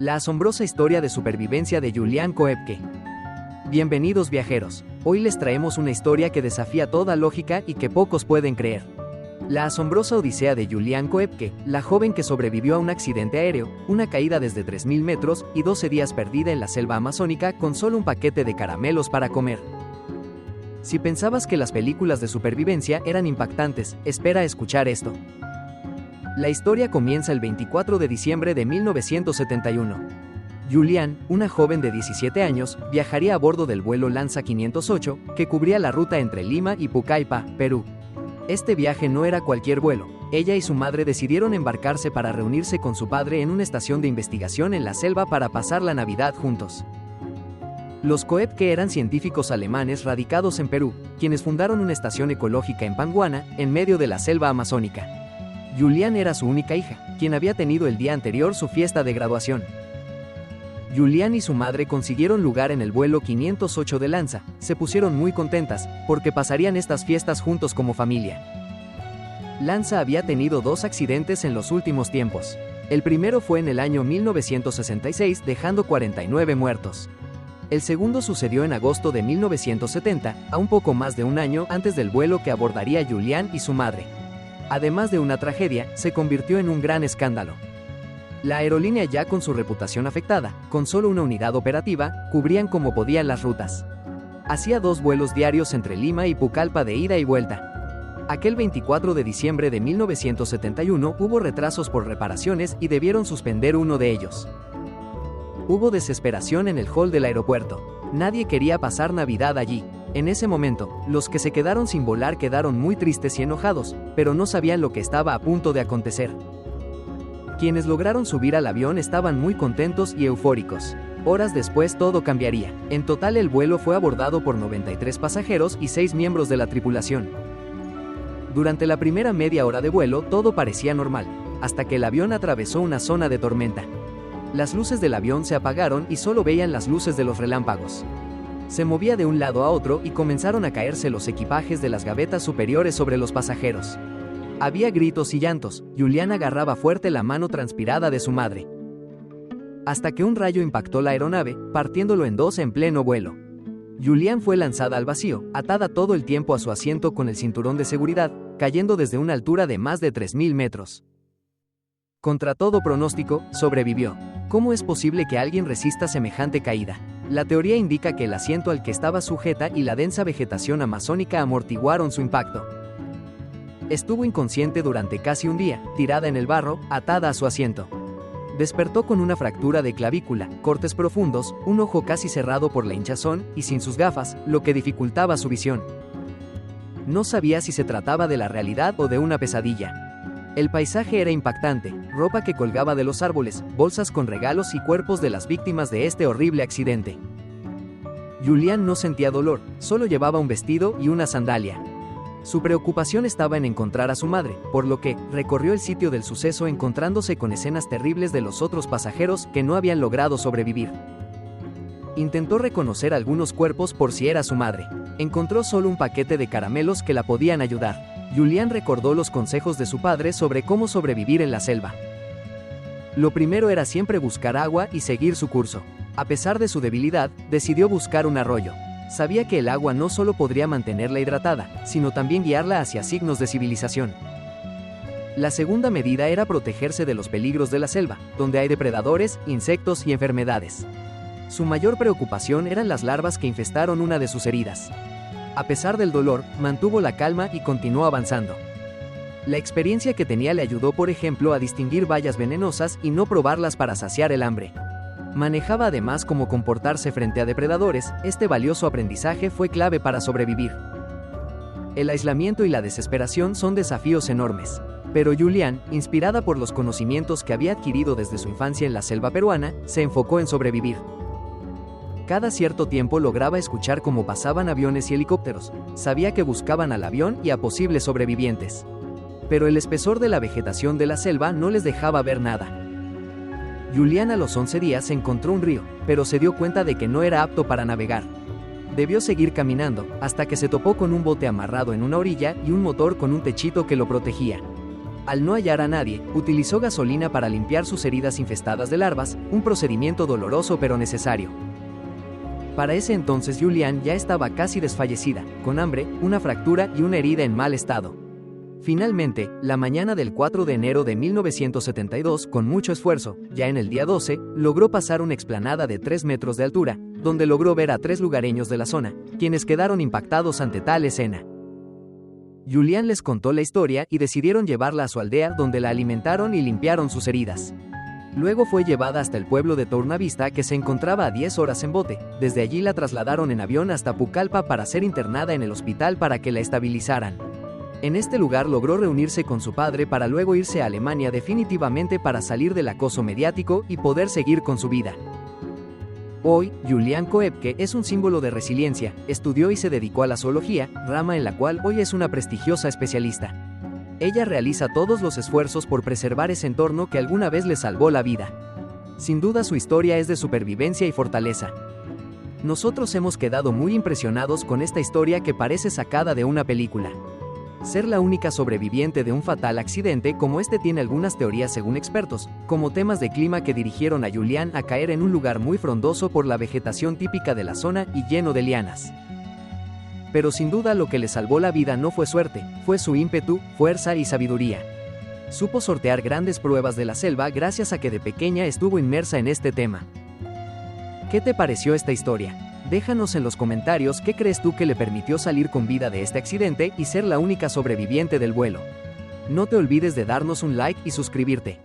La asombrosa historia de supervivencia de Julián Koepke. Bienvenidos viajeros, hoy les traemos una historia que desafía toda lógica y que pocos pueden creer. La asombrosa odisea de Julián Koepke, la joven que sobrevivió a un accidente aéreo, una caída desde 3000 metros y 12 días perdida en la selva amazónica con solo un paquete de caramelos para comer. Si pensabas que las películas de supervivencia eran impactantes, espera a escuchar esto. La historia comienza el 24 de diciembre de 1971. Julián, una joven de 17 años, viajaría a bordo del vuelo Lanza 508, que cubría la ruta entre Lima y Pucallpa, Perú. Este viaje no era cualquier vuelo. Ella y su madre decidieron embarcarse para reunirse con su padre en una estación de investigación en la selva para pasar la Navidad juntos. Los Koepke eran científicos alemanes radicados en Perú, quienes fundaron una estación ecológica en Panguana, en medio de la selva amazónica. Julián era su única hija, quien había tenido el día anterior su fiesta de graduación. Julián y su madre consiguieron lugar en el vuelo 508 de Lanza. Se pusieron muy contentas, porque pasarían estas fiestas juntos como familia. Lanza había tenido dos accidentes en los últimos tiempos. El primero fue en el año 1966, dejando 49 muertos. El segundo sucedió en agosto de 1970, a un poco más de un año antes del vuelo que abordaría Julián y su madre. Además de una tragedia, se convirtió en un gran escándalo. La aerolínea, ya con su reputación afectada, con solo una unidad operativa, cubrían como podían las rutas. Hacía 2 vuelos diarios entre Lima y Pucallpa de ida y vuelta. Aquel 24 de diciembre de 1971 hubo retrasos por reparaciones y debieron suspender uno de ellos. Hubo desesperación en el hall del aeropuerto. Nadie quería pasar Navidad allí. En ese momento, los que se quedaron sin volar quedaron muy tristes y enojados, pero no sabían lo que estaba a punto de acontecer. Quienes lograron subir al avión estaban muy contentos y eufóricos. Horas después todo cambiaría. En total el vuelo fue abordado por 93 pasajeros y 6 miembros de la tripulación. Durante la primera media hora de vuelo todo parecía normal, hasta que el avión atravesó una zona de tormenta. Las luces del avión se apagaron y solo veían las luces de los relámpagos. Se movía de un lado a otro y comenzaron a caerse los equipajes de las gavetas superiores sobre los pasajeros. Había gritos y llantos. Julián agarraba fuerte la mano transpirada de su madre. Hasta que un rayo impactó la aeronave, partiéndolo en dos en pleno vuelo. Julián fue lanzada al vacío, atada todo el tiempo a su asiento con el cinturón de seguridad, cayendo desde una altura de más de 3000 metros. Contra todo pronóstico, sobrevivió. ¿Cómo es posible que alguien resista semejante caída? La teoría indica que el asiento al que estaba sujeta y la densa vegetación amazónica amortiguaron su impacto. Estuvo inconsciente durante casi un día, tirada en el barro, atada a su asiento. Despertó con una fractura de clavícula, cortes profundos, un ojo casi cerrado por la hinchazón y sin sus gafas, lo que dificultaba su visión. No sabía si se trataba de la realidad o de una pesadilla. El paisaje era impactante, ropa que colgaba de los árboles, bolsas con regalos y cuerpos de las víctimas de este horrible accidente. Julián no sentía dolor, solo llevaba un vestido y una sandalia. Su preocupación estaba en encontrar a su madre, por lo que recorrió el sitio del suceso encontrándose con escenas terribles de los otros pasajeros que no habían logrado sobrevivir. Intentó reconocer algunos cuerpos por si era su madre. Encontró solo un paquete de caramelos que la podían ayudar. Julián recordó los consejos de su padre sobre cómo sobrevivir en la selva. Lo primero era siempre buscar agua y seguir su curso. A pesar de su debilidad, decidió buscar un arroyo. Sabía que el agua no solo podría mantenerla hidratada, sino también guiarla hacia signos de civilización. La segunda medida era protegerse de los peligros de la selva, donde hay depredadores, insectos y enfermedades. Su mayor preocupación eran las larvas que infestaron una de sus heridas. A pesar del dolor, mantuvo la calma y continuó avanzando. La experiencia que tenía le ayudó, por ejemplo, a distinguir bayas venenosas y no probarlas para saciar el hambre. Manejaba además cómo comportarse frente a depredadores. Este valioso aprendizaje fue clave para sobrevivir. El aislamiento y la desesperación son desafíos enormes. Pero Julián, inspirada por los conocimientos que había adquirido desde su infancia en la selva peruana, se enfocó en sobrevivir. Cada cierto tiempo lograba escuchar cómo pasaban aviones y helicópteros. Sabía que buscaban al avión y a posibles sobrevivientes. Pero el espesor de la vegetación de la selva no les dejaba ver nada. Julián a los 11 días encontró un río, pero se dio cuenta de que no era apto para navegar. Debió seguir caminando, hasta que se topó con un bote amarrado en una orilla y un motor con un techito que lo protegía. Al no hallar a nadie, utilizó gasolina para limpiar sus heridas infestadas de larvas, un procedimiento doloroso pero necesario. Para ese entonces Julianne ya estaba casi desfallecida, con hambre, una fractura y una herida en mal estado. Finalmente, la mañana del 4 de enero de 1972, con mucho esfuerzo, ya en el día 12, logró pasar una explanada de 3 metros de altura, donde logró ver a 3 lugareños de la zona, quienes quedaron impactados ante tal escena. Julianne les contó la historia y decidieron llevarla a su aldea, donde la alimentaron y limpiaron sus heridas. Luego fue llevada hasta el pueblo de Tornavista, que se encontraba a 10 horas en bote. Desde allí la trasladaron en avión hasta Pucallpa para ser internada en el hospital para que la estabilizaran. En este lugar logró reunirse con su padre para luego irse a Alemania definitivamente para salir del acoso mediático y poder seguir con su vida. Hoy, Julianne Koepke es un símbolo de resiliencia, estudió y se dedicó a la zoología, rama en la cual hoy es una prestigiosa especialista. Ella realiza todos los esfuerzos por preservar ese entorno que alguna vez le salvó la vida. Sin duda su historia es de supervivencia y fortaleza. Nosotros hemos quedado muy impresionados con esta historia que parece sacada de una película. Ser la única sobreviviente de un fatal accidente como este tiene algunas teorías según expertos, como temas de clima que dirigieron a Julianne a caer en un lugar muy frondoso por la vegetación típica de la zona y lleno de lianas. Pero sin duda lo que le salvó la vida no fue suerte, fue su ímpetu, fuerza y sabiduría. Supo sortear grandes pruebas de la selva gracias a que de pequeña estuvo inmersa en este tema. ¿Qué te pareció esta historia? Déjanos en los comentarios qué crees tú que le permitió salir con vida de este accidente y ser la única sobreviviente del vuelo. No te olvides de darnos un like y suscribirte.